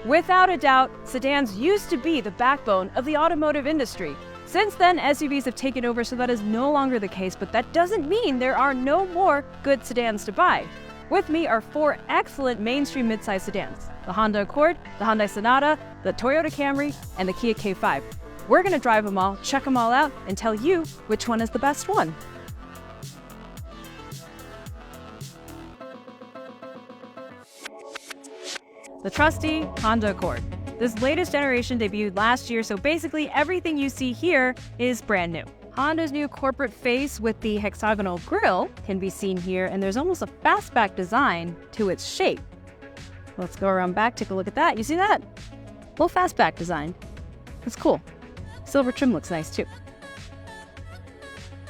Without a doubt, sedans used to be the backbone of the automotive industry. Since then, SUVs have taken over, so that is no longer the case, but that doesn't mean there are no more good sedans to buy. With me are 4 excellent mainstream midsize sedans: the Honda Accord, the Hyundai Sonata, the Toyota Camry, and the Kia K5. We're going to drive them all, check them all out, and tell you which one is the best one. The trusty Honda Accord. This latest generation debuted last year, so basically everything you see here is brand new. Honda's new corporate face with the hexagonal grille can be seen here, and there's almost a fastback design to its shape. Let's go around back, take a look at that. You see that? Little fastback design. It's cool. Silver trim looks nice too.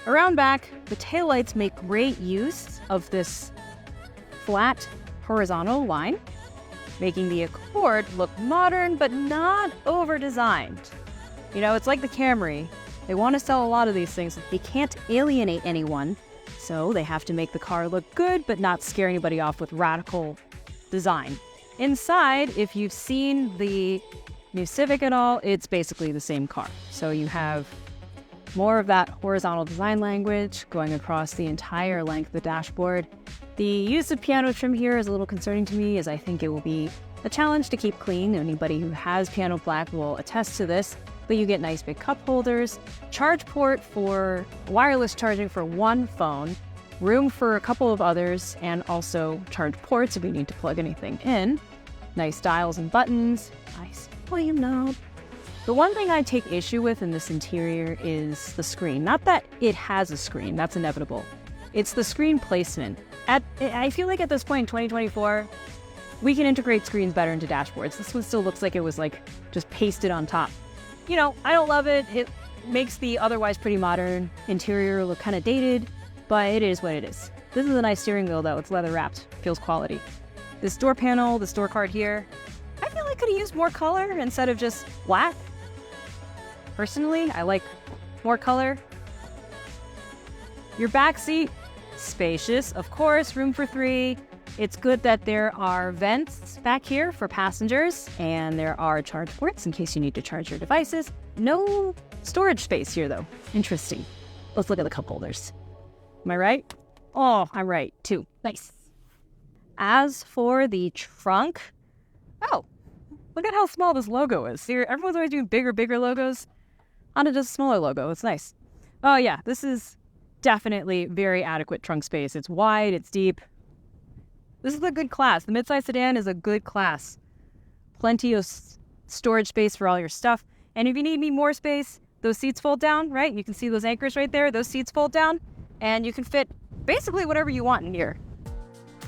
Around back, the taillights make great use of this flat horizontal line, making the Accord look modern but not over-designed. You know, it's like the Camry. They want to sell a lot of these things. They can't alienate anyone, so they have to make the car look good but not scare anybody off with radical design. Inside, if you've seen the new Civic at all, it's basically the same car. So you have more of that horizontal design language going across the entire length of the dashboard. The use of piano trim here is a little concerning to me, as I think it will be a challenge to keep clean. Anybody who has piano black will attest to this, but you get nice big cup holders, charge port for wireless charging for one phone, room for a couple of others, and also charge ports if you need to plug anything in. Nice dials and buttons, nice volume knob. The one thing I take issue with in this interior is the screen. Not that it has a screen, that's inevitable. It's the screen placement. I feel like at this point in 2024, we can integrate screens better into dashboards. This one still looks like it was just pasted on top. You know, I don't love it. It makes the otherwise pretty modern interior look kind of dated, but it is what it is. This is a nice steering wheel though. It's leather wrapped, feels quality. This door panel, this door card here, I feel like could have used more color instead of just black. Personally, I like more color. Your back seat, spacious, of course, room for 3. It's good that there are vents back here for passengers, and there are charge ports in case you need to charge your devices. No storage space here, though. Interesting. Let's look at the cup holders. Am I right? Oh, I'm right, too. Nice. As for the trunk, oh, look at how small this logo is. See, everyone's always doing bigger logos. Honda does a smaller logo. It's nice. Oh, yeah, this is definitely very adequate trunk space. It's wide, it's deep. This is a good class. The midsize sedan is a good class. Plenty of storage space for all your stuff. And if you need more space, those seats fold down, right? You can see those anchors right there. Those seats fold down, and you can fit basically whatever you want in here.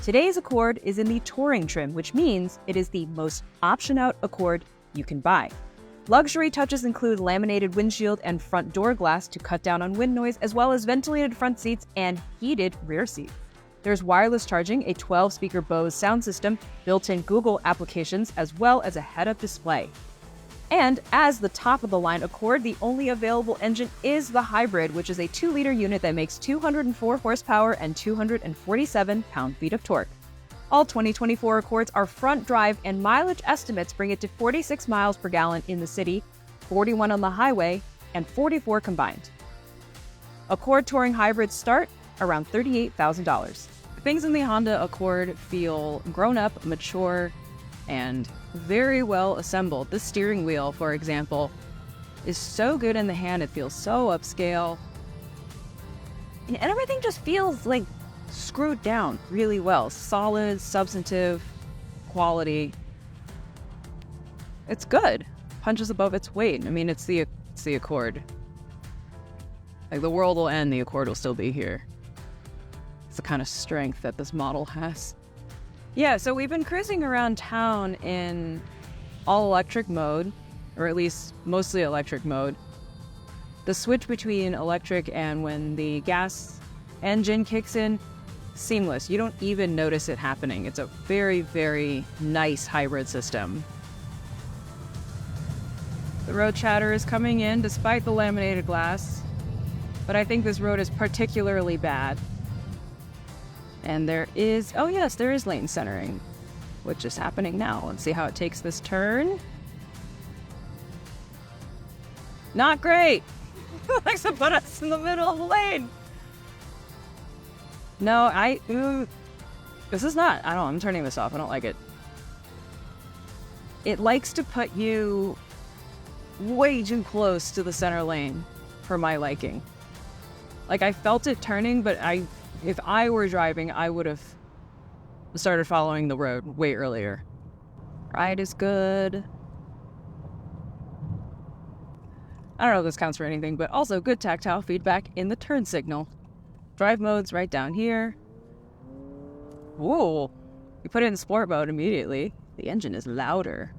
Today's Accord is in the touring trim, which means it is the most option-out Accord you can buy. Luxury touches include laminated windshield and front door glass to cut down on wind noise, as well as ventilated front seats and heated rear seats. There's wireless charging, a 12-speaker Bose sound system, built-in Google applications, as well as a head-up display. And as the top-of-the-line Accord, the only available engine is the hybrid, which is a 2-liter unit that makes 204 horsepower and 247 pound-feet of torque. All 2024 Accords are front drive, and mileage estimates bring it to 46 miles per gallon in the city, 41 on the highway, and 44 combined. Accord Touring Hybrids start around $38,000. Things in the Honda Accord feel grown up, mature, and very well assembled. The steering wheel, for example, is so good in the hand. It feels so upscale. And everything just feels like screwed down really well. Solid, substantive, quality. It's good. Punches above its weight. I mean, it's the Accord. Like, the world will end, the Accord will still be here. It's the kind of strength that this model has. Yeah, so we've been cruising around town in all-electric mode, or at least mostly electric mode. The switch between electric and when the gas engine kicks in, seamless. You don't even notice it happening. It's a very, very nice hybrid system. The road chatter is coming in despite the laminated glass, but I think this road is particularly bad. And there is, oh yes, there is lane centering. which is happening now. Let's see how it takes this turn. Not great. It likes to put us in the middle of the lane. No, this is not, I'm turning this off. I don't like it. It likes to put you way too close to the center lane for my liking. Like, I felt it turning, but if I were driving, I would have started following the road way earlier. Ride is good. I don't know if this counts for anything, but also good tactile feedback in the turn signal. Drive mode's right down here. Whoa, you put it in sport mode immediately. The engine is louder.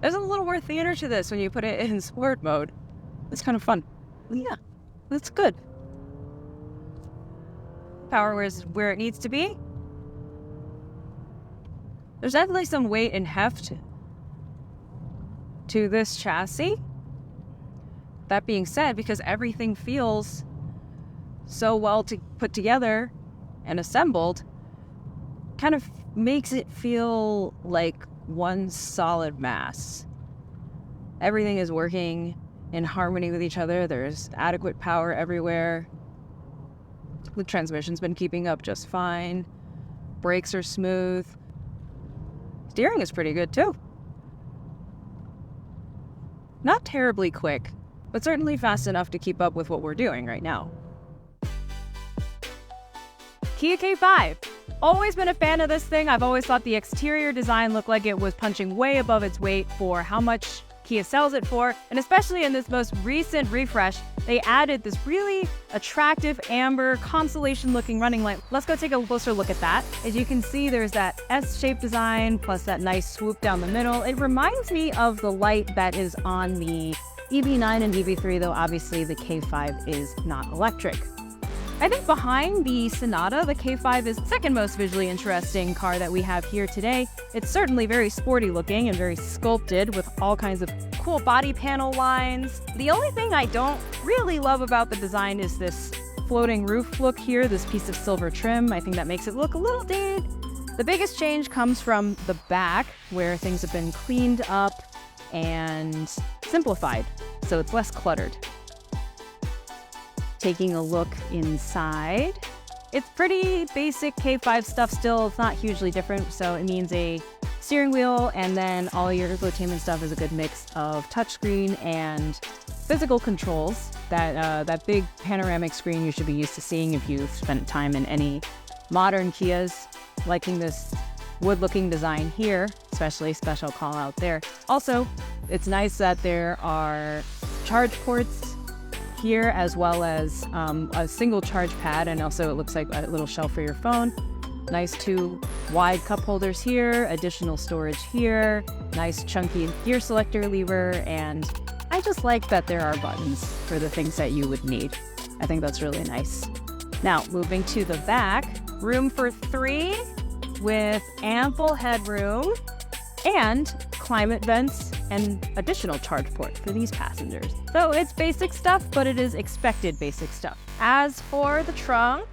There's a little more theater to this when you put it in sport mode. It's kind of fun. Yeah, that's good. Power is where it needs to be. There's definitely some weight and heft to this chassis. That being said, because everything feels so well put together and assembled, kind of makes it feel like one solid mass. Everything is working in harmony with each other. There's adequate power everywhere. The transmission's been keeping up just fine. Brakes are smooth. Steering is pretty good too. Not terribly quick, but certainly fast enough to keep up with what we're doing right now. Kia K5. Always been a fan of this thing. I've always thought the exterior design looked like it was punching way above its weight for how much Kia sells it for, and especially in this most recent refresh, they added this really attractive amber constellation-looking running light. Let's go take a closer look at that. As you can see, there's that S-shaped design plus that nice swoop down the middle. It reminds me of the light that is on the EV9 and EV3, though obviously the K5 is not electric. I think behind the Sonata, the K5 is the second most visually interesting car that we have here today. It's certainly very sporty looking and very sculpted with all kinds of cool body panel lines. The only thing I don't really love about the design is this floating roof look here, this piece of silver trim. I think that makes it look a little dated. The biggest change comes from the back, where things have been cleaned up and simplified, so it's less cluttered. Taking a look inside, it's pretty basic K5 stuff still. It's not hugely different, so it means a steering wheel, and then all your infotainment stuff is a good mix of touchscreen and physical controls. That big panoramic screen you should be used to seeing if you've spent time in any modern Kias. Liking this wood-looking design here, especially special call out there. Also, it's nice that there are charge ports here, as well as a single charge pad, and also it looks like a little shelf for your phone. Nice two wide cup holders here, additional storage here, nice chunky gear selector lever, and I just like that there are buttons for the things that you would need. I think that's really nice. Now, moving to the back, room for 3 with ample headroom and climate vents and additional charge port for these passengers. So it's basic stuff, but it is expected basic stuff. As for the trunk,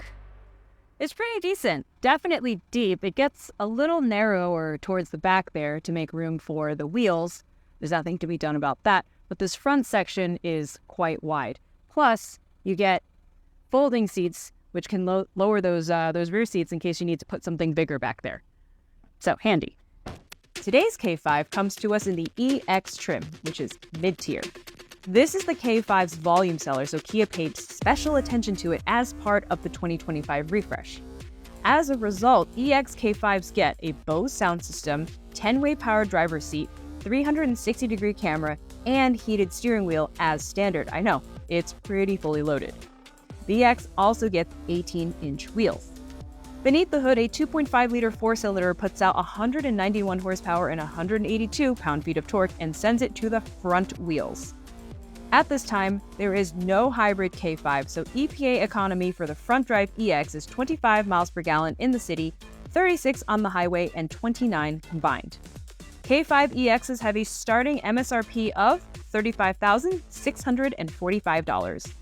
it's pretty decent. Definitely deep. It gets a little narrower towards the back there to make room for the wheels. There's nothing to be done about that, but this front section is quite wide. Plus, you get folding seats, which can lower those rear seats in case you need to put something bigger back there. So, handy. Today's K5 comes to us in the EX trim, which is mid-tier. This is the K5's volume seller, so Kia paid special attention to it as part of the 2025 refresh. As a result, EX K5s get a Bose sound system, 10-way power driver's seat, 360-degree camera, and heated steering wheel as standard. I know, it's pretty fully loaded. The EX also gets 18-inch wheels. Beneath the hood, a 2.5-liter four-cylinder puts out 191 horsepower and 182 pound-feet of torque and sends it to the front wheels. At this time, there is no hybrid K5, so EPA economy for the front-drive EX is 25 miles per gallon in the city, 36 on the highway, and 29 combined. K5 EXs have a starting MSRP of $35,645.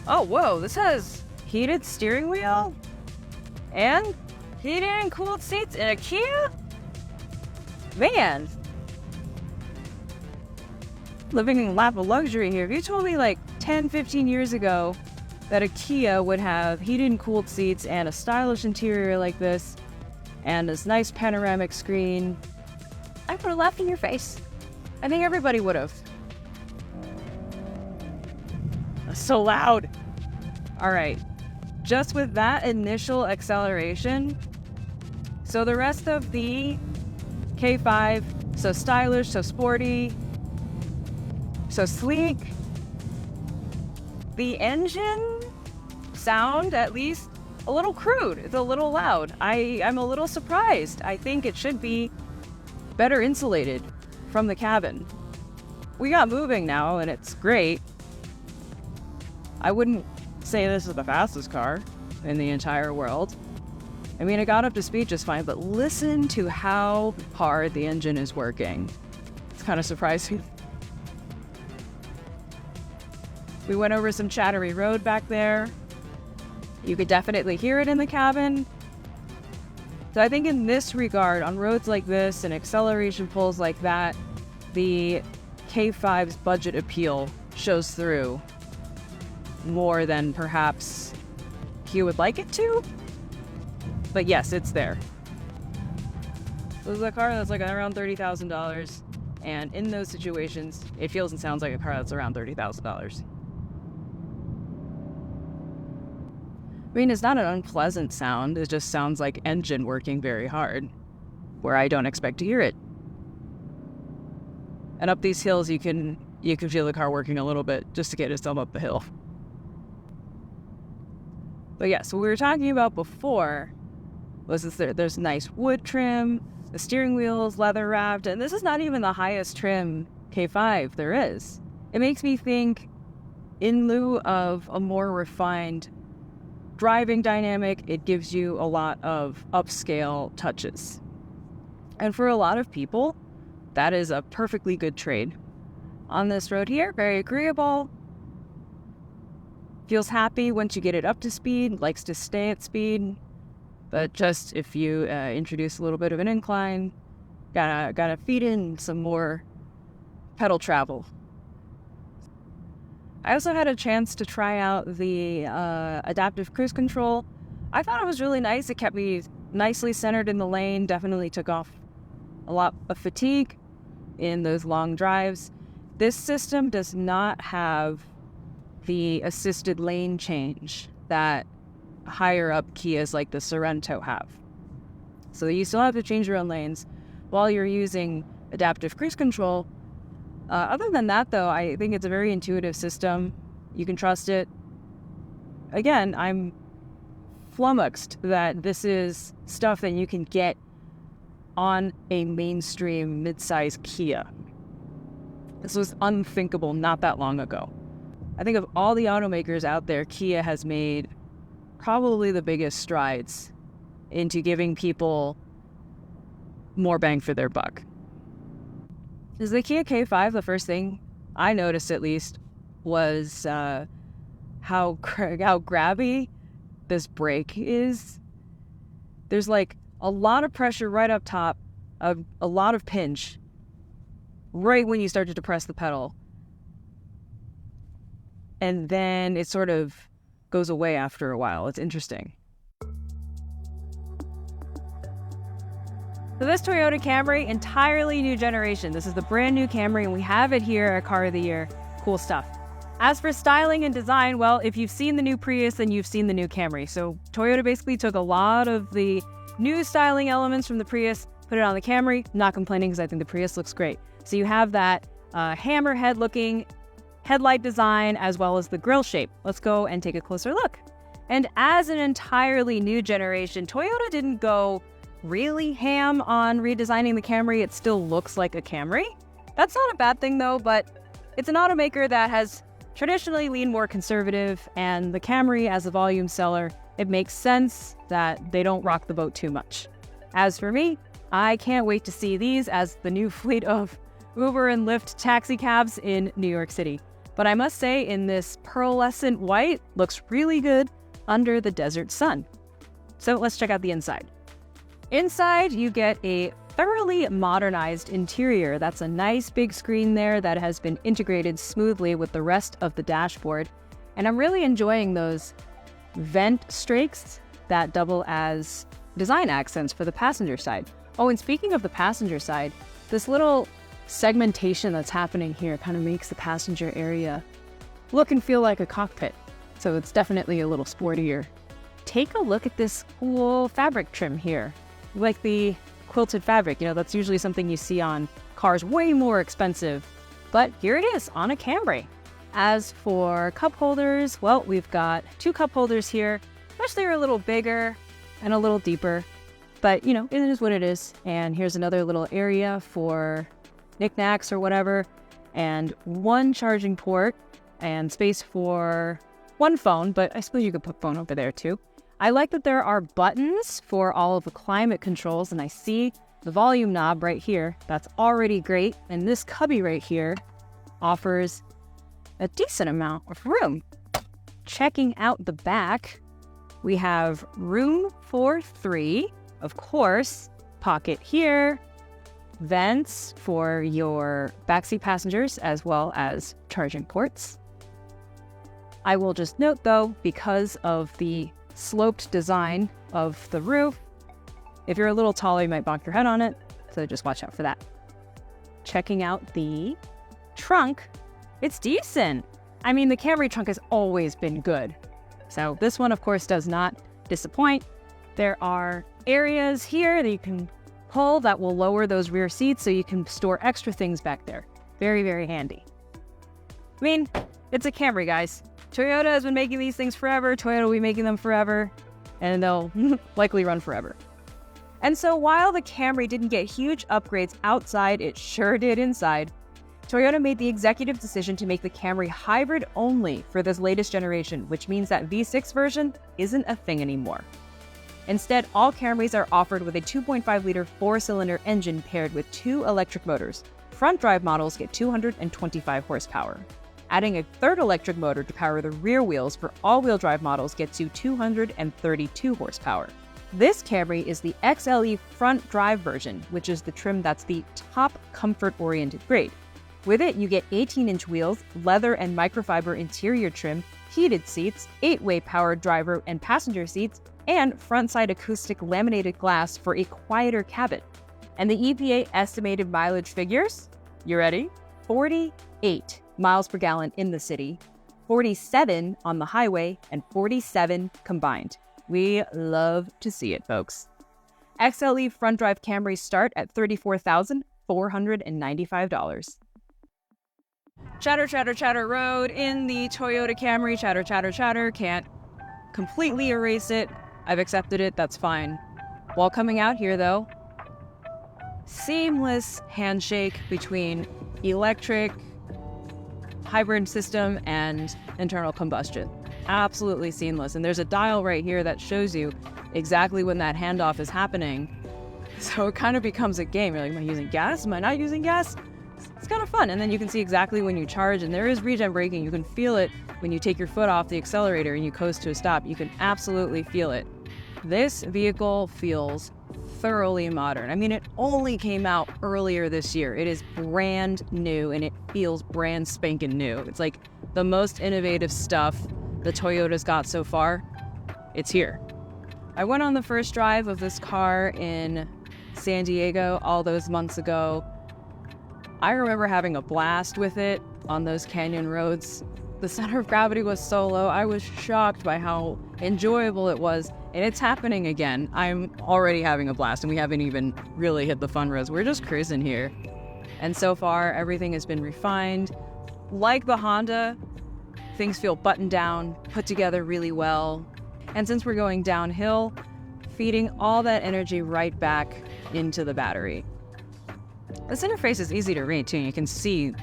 Oh, whoa, this has heated steering wheel and heated and cooled seats in a Kia? Man. Living in a lap of luxury here. If you told me like 10, 15 years ago that a Kia would have heated and cooled seats and a stylish interior like this and this nice panoramic screen, I would have laughed in your face. I think everybody would have. That's so loud. All right. Just with that initial acceleration, so the rest of the K5, so stylish, so sporty, so sleek. The engine sound, at least, a little crude. It's a little loud. I'm a little surprised. I think it should be better insulated from the cabin. We got moving now, and it's great. I wouldn't say this is the fastest car in the entire world. I mean, it got up to speed just fine, but listen to how hard the engine is working. It's kind of surprising. We went over some chattery road back there. You could definitely hear it in the cabin. So I think in this regard, on roads like this and acceleration pulls like that, the K5's budget appeal shows through more than perhaps he would like it to. But yes, it's there. This is a car that's like around $30,000. And in those situations, it feels and sounds like a car that's around $30,000. I mean, it's not an unpleasant sound. It just sounds like engine working very hard, where I don't expect to hear it. And up these hills, you can feel the car working a little bit just to get itself up the hill. But yeah, so what we were talking about before was this, there's nice wood trim, the steering wheel's leather wrapped, and this is not even the highest trim K5 there is. It makes me think, in lieu of a more refined driving dynamic, it gives you a lot of upscale touches. And for a lot of people, that is a perfectly good trade. On this road here, very agreeable. Feels happy once you get it up to speed, likes to stay at speed. But just if you introduce a little bit of an incline, gotta feed in some more pedal travel. I also had a chance to try out the adaptive cruise control. I thought it was really nice. It kept me nicely centered in the lane, definitely took off a lot of fatigue in those long drives. This system does not have the assisted lane change that higher up Kias like the Sorento have. So you still have to change your own lanes while you're using adaptive cruise control. Other than that, though, I think it's a very intuitive system. You can trust it. Again, I'm flummoxed that this is stuff that you can get on a mainstream mid-size Kia. This was unthinkable not that long ago. I think of all the automakers out there, Kia has made probably the biggest strides into giving people more bang for their buck. Is the Kia K5, the first thing I noticed at least was how grabby this brake is. There's like a lot of pressure right up top, a lot of pinch right when you start to depress the pedal. And then it sort of goes away after a while. It's interesting. So this Toyota Camry, entirely new generation. This is the brand new Camry, and we have it here at Car of the Year. Cool stuff. As for styling and design, well, if you've seen the new Prius, then you've seen the new Camry. So Toyota basically took a lot of the new styling elements from the Prius, put it on the Camry. Not complaining because I think the Prius looks great. So you have that hammerhead looking headlight design as well as the grille shape. Let's go and take a closer look. And as an entirely new generation, Toyota didn't go really ham on redesigning the Camry. It still looks like a Camry. That's not a bad thing though, but it's an automaker that has traditionally leaned more conservative, and the Camry as a volume seller, it makes sense that they don't rock the boat too much. As for me, I can't wait to see these as the new fleet of Uber and Lyft taxi cabs in New York City. But I must say, in this pearlescent white, looks really good under the desert sun. So let's check out the inside. Inside, you get a thoroughly modernized interior. That's a nice big screen there that has been integrated smoothly with the rest of the dashboard. And I'm really enjoying those vent strakes that double as design accents for the passenger side. Oh, and speaking of the passenger side, this little segmentation that's happening here kind of makes the passenger area look and feel like a cockpit. So it's definitely a little sportier. Take a look at this cool fabric trim here. Like the quilted fabric, that's usually something you see on cars way more expensive. But here it is on a Camry. As for cup holders, well, we've got 2 cup holders here. Wish they were a little bigger and a little deeper. But, it is what it is. And here's another little area for knickknacks or whatever. And 1 charging port and space for 1 phone. But I suppose you could put phone over there too. I like that there are buttons for all of the climate controls. And I see the volume knob right here. That's already great. And this cubby right here offers a decent amount of room. Checking out the back, we have room for 3. Of course, pocket here, vents for your backseat passengers, as well as charging ports. I will just note though, because of the sloped design of the roof, if you're a little taller, you might bonk your head on it, so just watch out for that. Checking out the trunk, it's decent. I mean, the Camry trunk has always been good. So this one, of course, does not disappoint. There are areas here that you can pull that will lower those rear seats so you can store extra things back there. Very, very handy. I mean, it's a Camry, guys. Toyota has been making these things forever. Toyota will be making them forever, and they'll likely run forever. And so while the Camry didn't get huge upgrades outside, it sure did inside. Toyota made the executive decision to make the Camry hybrid only for this latest generation, which means that V6 version isn't a thing anymore. Instead, all Camrys are offered with a 2.5-liter 4-cylinder engine paired with 2 electric motors. Front drive models get 225 horsepower. Adding a 3rd electric motor to power the rear wheels for all-wheel drive models gets you 232 horsepower. This Camry is the XLE front drive version, which is the trim that's the top comfort-oriented grade. With it, you get 18-inch wheels, leather and microfiber interior trim, heated seats, 8-way powered driver and passenger seats, and front-side acoustic laminated glass for a quieter cabin. And the EPA estimated mileage figures, you ready? 48 miles per gallon in the city, 47 on the highway, and 47 combined. We love to see it, folks. XLE front-drive Camrys start at $34,495. Chatter, chatter, chatter road in the Toyota Camry. Chatter, chatter, chatter. Can't completely erase it. I've accepted it. That's fine. While coming out here, though, seamless handshake between electric, hybrid system, and internal combustion. Absolutely seamless. And there's a dial right here that shows you exactly when that handoff is happening. So it kind of becomes a game. You're like, am I using gas? Am I not using gas? It's kind of fun. And then you can see exactly when you charge, and there is regen braking. You can feel it when you take your foot off the accelerator and you coast to a stop. You can absolutely feel it. This vehicle feels thoroughly modern. I mean, it only came out earlier this year. It is brand new and it feels brand spanking new. It's like the most innovative stuff the Toyota's got so far. It's here. I went on the first drive of this car in San Diego all those months ago. I remember having a blast with it on those canyon roads. The center of gravity was so low. I was shocked by how enjoyable it was. And it's happening again. I'm already having a blast, and we haven't even really hit the fun roads. We're just cruising here. And so far, everything has been refined. Like the Honda, things feel buttoned down, put together really well. And since we're going downhill, feeding all that energy right back into the battery. This interface is easy to read too. You can see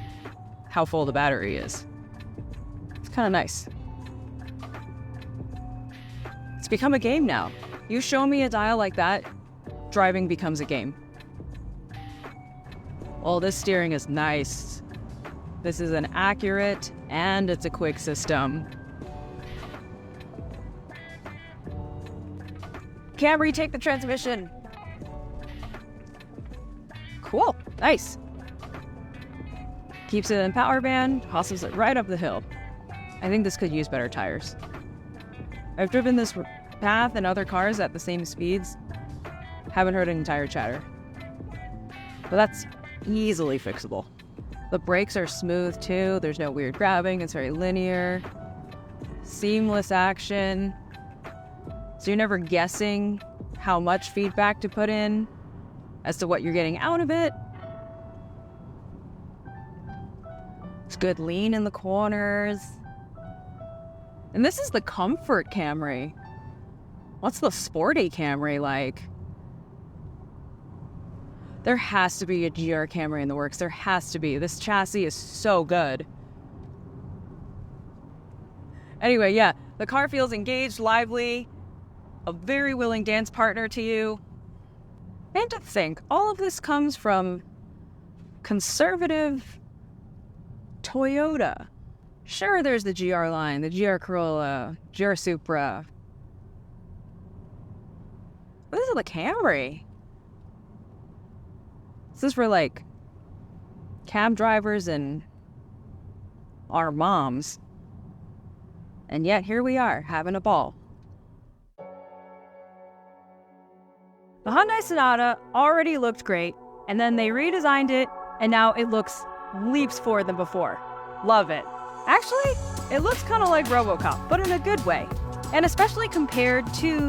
how full the battery is. It's kind of nice. It's become a game now. You show me a dial like that, driving becomes a game. Well, this steering is nice. This is an accurate and it's a quick system. Camry, take the transmission. Cool. Nice. Keeps it in power band, hustles it right up the hill. I think this could use better tires. I've driven this path and other cars at the same speeds. Haven't heard an tire chatter. But that's easily fixable. The brakes are smooth too. There's no weird grabbing. It's very linear. Seamless action. So you're never guessing how much feedback to put in as to what you're getting out of it. It's good lean in the corners. And this is the comfort Camry. What's the sporty Camry like? There has to be a GR Camry in the works. There has to be. This chassis is so good. Anyway, yeah, the car feels engaged, lively, a very willing dance partner to you. And to think, all of this comes from conservative Toyota. Sure, there's the GR line, the GR Corolla, GR Supra. But this is the Camry. This is for like cab drivers and our moms. And yet here we are, having a ball. The Hyundai Sonata already looked great, and then they redesigned it, and now it looks leaps forward than before. Love it. Actually, it looks kind of like RoboCop, but in a good way. And especially compared to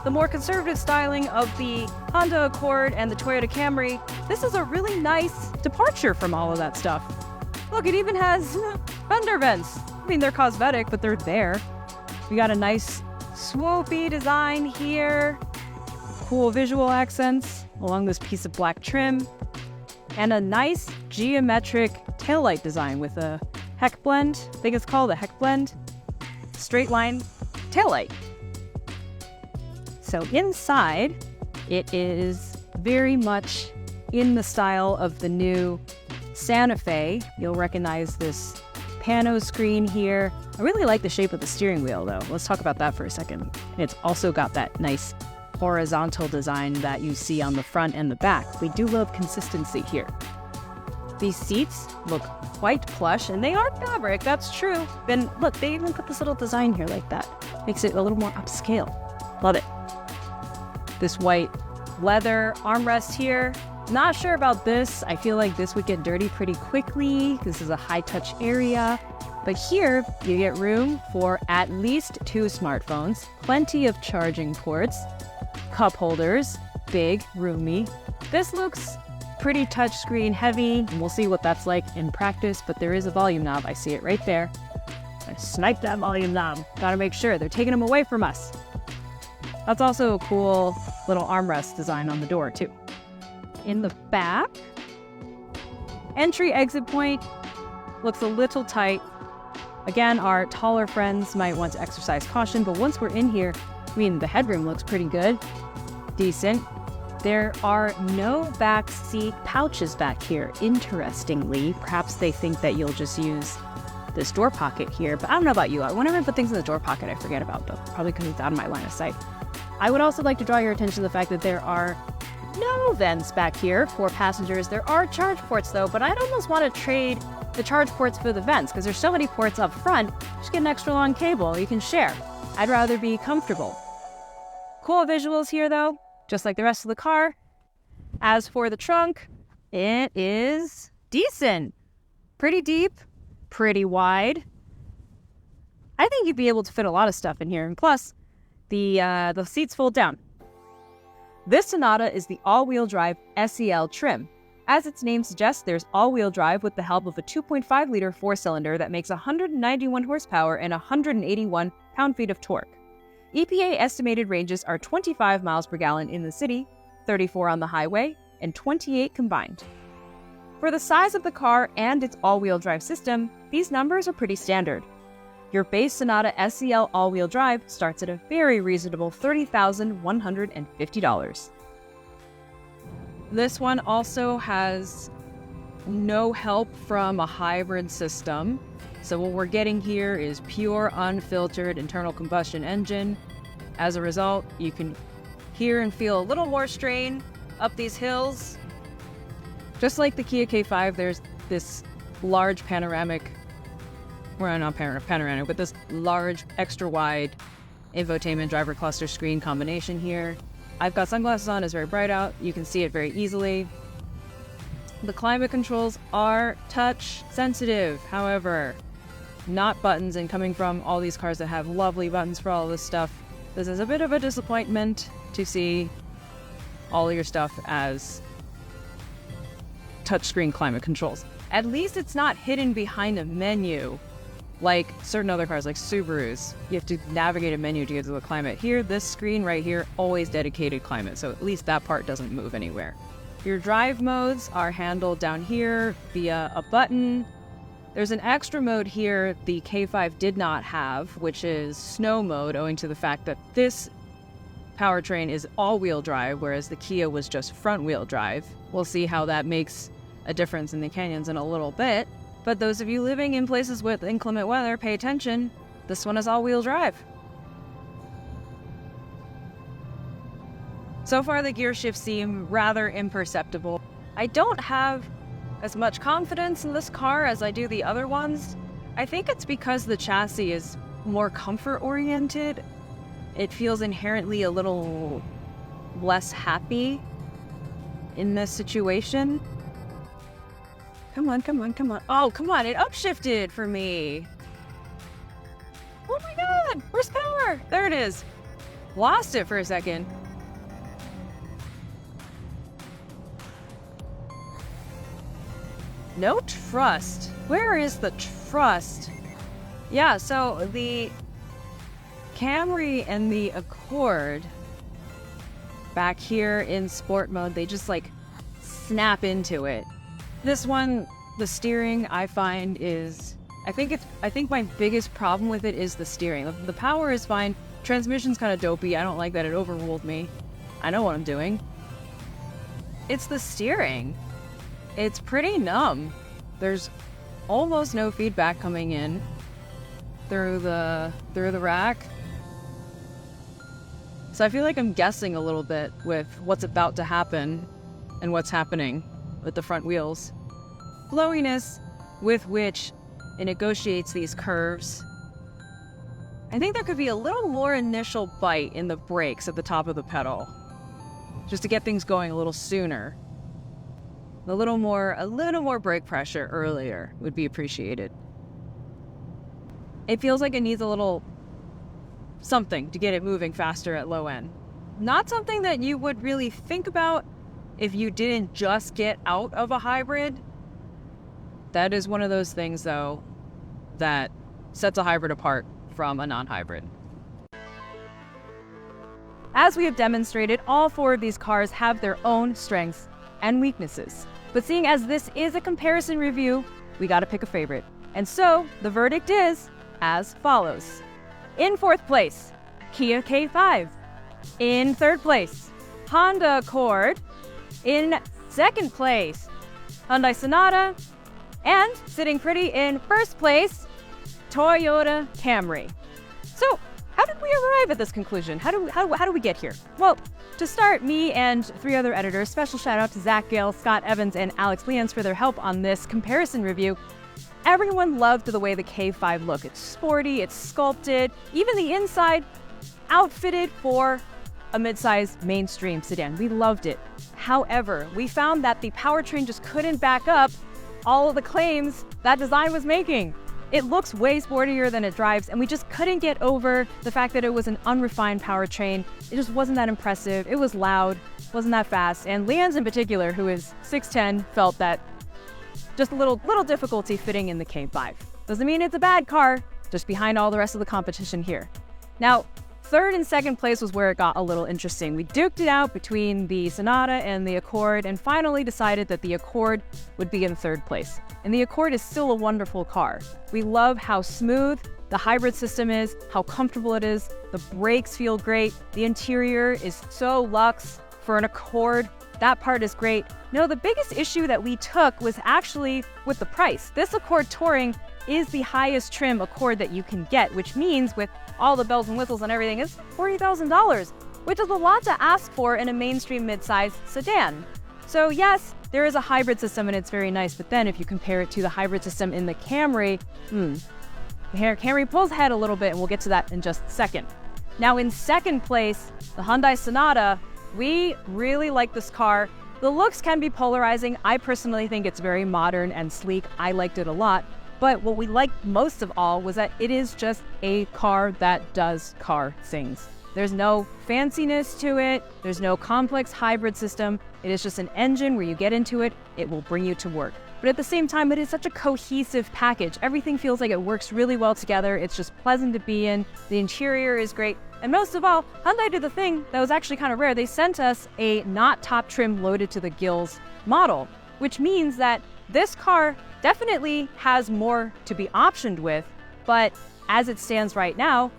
the more conservative styling of the Honda Accord and the Toyota Camry, this is a really nice departure from all of that stuff. Look, it even has fender vents. I mean, they're cosmetic, but they're there. We got a nice swoopy design here. Cool visual accents along this piece of black trim. And a nice geometric taillight design with a heck blend. I think it's called a heck blend. Straight line taillight. So inside, it is very much in the style of the new Santa Fe. You'll recognize this pano screen here. I really like the shape of the steering wheel though. Let's talk about that for a second. It's also got that nice horizontal design that you see on the front and the back. We do love consistency here. These seats look quite plush, and they are fabric, that's true. And look, they even put this little design here like that. Makes it a little more upscale. Love it. This white leather armrest here. Not sure about this. I feel like this would get dirty pretty quickly. This is a high-touch area. But here, you get room for at least 2 smartphones, plenty of charging ports, cup holders, big, roomy. This looks pretty touchscreen heavy, and we'll see what that's like in practice, but there is a volume knob. I see it right there. I sniped that volume knob. Gotta make sure they're taking them away from us. That's also a cool little armrest design on the door, too. In the back, entry exit point looks a little tight. Again, our taller friends might want to exercise caution, but once we're in here, I mean, the headroom looks pretty good. Decent. There are no back seat pouches back here, interestingly. Perhaps they think that you'll just use this door pocket here, but I don't know about you. Whenever I put things in the door pocket, I forget about them, probably because it's out of my line of sight. I would also like to draw your attention to the fact that there are no vents back here for passengers. There are charge ports though, but I'd almost want to trade the charge ports for the vents because there's so many ports up front. Just get an extra long cable you can share. I'd rather be comfortable. Cool visuals here though, just like the rest of the car. As for the trunk, it is decent. Pretty deep, pretty wide. I think you'd be able to fit a lot of stuff in here, and plus, the seats fold down. This Sonata is the all-wheel drive SEL trim. As its name suggests, there's all-wheel drive with the help of a 2.5-liter four-cylinder that makes 191 horsepower and 181 pound-feet of torque. EPA estimated ranges are 25 miles per gallon in the city, 34 on the highway, and 28 combined. For the size of the car and its all-wheel drive system, these numbers are pretty standard. Your base Sonata SEL all-wheel drive starts at a very reasonable $30,150. This one also has no help from a hybrid system. So what we're getting here is pure, unfiltered internal combustion engine. As a result, you can hear and feel a little more strain up these hills. Just like the Kia K5, there's this large panoramic, well, not panoramic, but this large, extra wide infotainment driver cluster screen combination here. I've got sunglasses on, it's very bright out. You can see it very easily. The climate controls are touch sensitive, however, not buttons, and coming from all these cars that have lovely buttons for all this stuff, this is a bit of a disappointment to see all your stuff as touchscreen climate controls. At least it's not hidden behind a menu like certain other cars, like Subarus. You have to navigate a menu to get to the climate. Here, this screen right here, always dedicated climate, so at least that part doesn't move anywhere. Your drive modes are handled down here via a button. There's an extra mode here the K5 did not have, which is snow mode, owing to the fact that this powertrain is all-wheel drive, whereas the Kia was just front-wheel drive. We'll see how that makes a difference in the canyons in a little bit. But those of you living in places with inclement weather, pay attention. This one is all-wheel drive. So far, the gear shifts seem rather imperceptible. I don't have as much confidence in this car as I do the other ones. I think it's because the chassis is more comfort-oriented. It feels inherently a little less happy in this situation. Come on, come on, come on. Oh, come on, it upshifted for me. Oh my god, where's power? There it is. Lost it for a second. No trust. Where is the trust? Yeah, so the Camry and the Accord back here in sport mode, they just like snap into it. This one, the steering, I find is, I think my biggest problem with it is the steering. The power is fine. Transmission's kind of dopey. I don't like that it overruled me. I know what I'm doing. It's the steering. It's pretty numb. There's almost no feedback coming in through the rack. So I feel like I'm guessing a little bit with what's about to happen and what's happening with the front wheels. Flowiness with which it negotiates these curves. I think there could be a little more initial bite in the brakes at the top of the pedal, just to get things going a little sooner. A little more brake pressure earlier would be appreciated. It feels like it needs a little something to get it moving faster at low end. Not something that you would really think about if you didn't just get out of a hybrid. That is one of those things, though, that sets a hybrid apart from a non-hybrid. As we have demonstrated, all four of these cars have their own strengths and weaknesses. But seeing as this is a comparison review, we gotta pick a favorite. And so, the verdict is as follows. In fourth place, Kia K5. In third place, Honda Accord. In second place, Hyundai Sonata. And sitting pretty in first place, Toyota Camry. So, how did we arrive at this conclusion? How do we get here? Well, to start, me and three other editors, special shout out to Zach Gale, Scott Evans, and Alex Leans for their help on this comparison review. Everyone loved the way the K5 looked. It's sporty, it's sculpted, even the inside outfitted for a midsize mainstream sedan. We loved it. However, we found that the powertrain just couldn't back up all of the claims that design was making. It looks way sportier than it drives, and we just couldn't get over the fact that it was an unrefined powertrain. It just wasn't that impressive. It was loud, wasn't that fast, and Lean's in particular, who is 6'10", felt that just a little difficulty fitting in the K5. Doesn't mean it's a bad car, just behind all the rest of the competition here. Now, third and second place was where it got a little interesting. We duked it out between the Sonata and the Accord, and finally decided that the Accord would be in third place. And the Accord is still a wonderful car. We love how smooth the hybrid system is, how comfortable it is. The brakes feel great. The interior is so luxe for an Accord. That part is great. No, the biggest issue that we took was actually with the price. This Accord Touring is the highest trim Accord that you can get, which means with all the bells and whistles and everything, it's $40,000, which is a lot to ask for in a mainstream midsize sedan. So yes, There is a hybrid system and it's very nice, but then if you compare it to the hybrid system in the Camry, the Camry pulls ahead a little bit, and we'll get to that in just a second. Now in second place, the Hyundai Sonata. We really like this car. The looks can be polarizing. I personally think it's very modern and sleek. I liked it a lot. But what we liked most of all was that it is just a car that does car things. There's no fanciness to it. There's no complex hybrid system. It is just an engine where you get into it, it will bring you to work. But at the same time, it is such a cohesive package. Everything feels like it works really well together. It's just pleasant to be in. The interior is great. And most of all, Hyundai did the thing that was actually kind of rare. They sent us a not top trim loaded to the gills model, which means that this car definitely has more to be optioned with, but as it stands right now,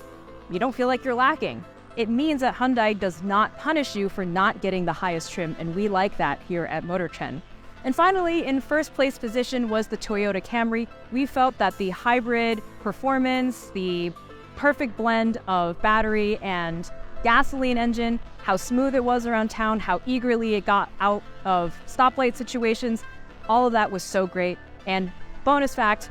you don't feel like you're lacking. It means that Hyundai does not punish you for not getting the highest trim, and we like that here at MotorTrend. And finally, in first place position was the Toyota Camry. We felt that the hybrid performance, the perfect blend of battery and gasoline engine, how smooth it was around town, how eagerly it got out of stoplight situations, all of that was so great. And bonus fact,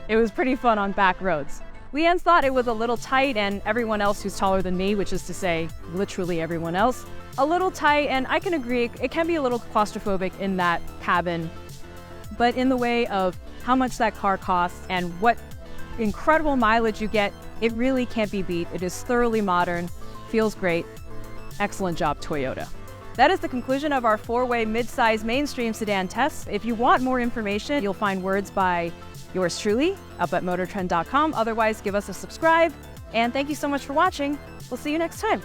it was pretty fun on back roads. Leanne thought it was a little tight, and everyone else who's taller than me, which is to say literally everyone else, a little tight, and I can agree, it can be a little claustrophobic in that cabin. But in the way of how much that car costs and what incredible mileage you get, it really can't be beat. It is thoroughly modern, feels great. Excellent job, Toyota. That is the conclusion of our 4-way mid-size mainstream sedan test. If you want more information, you'll find words by yours truly up at motortrend.com. Otherwise, give us a subscribe. And thank you so much for watching. We'll see you next time.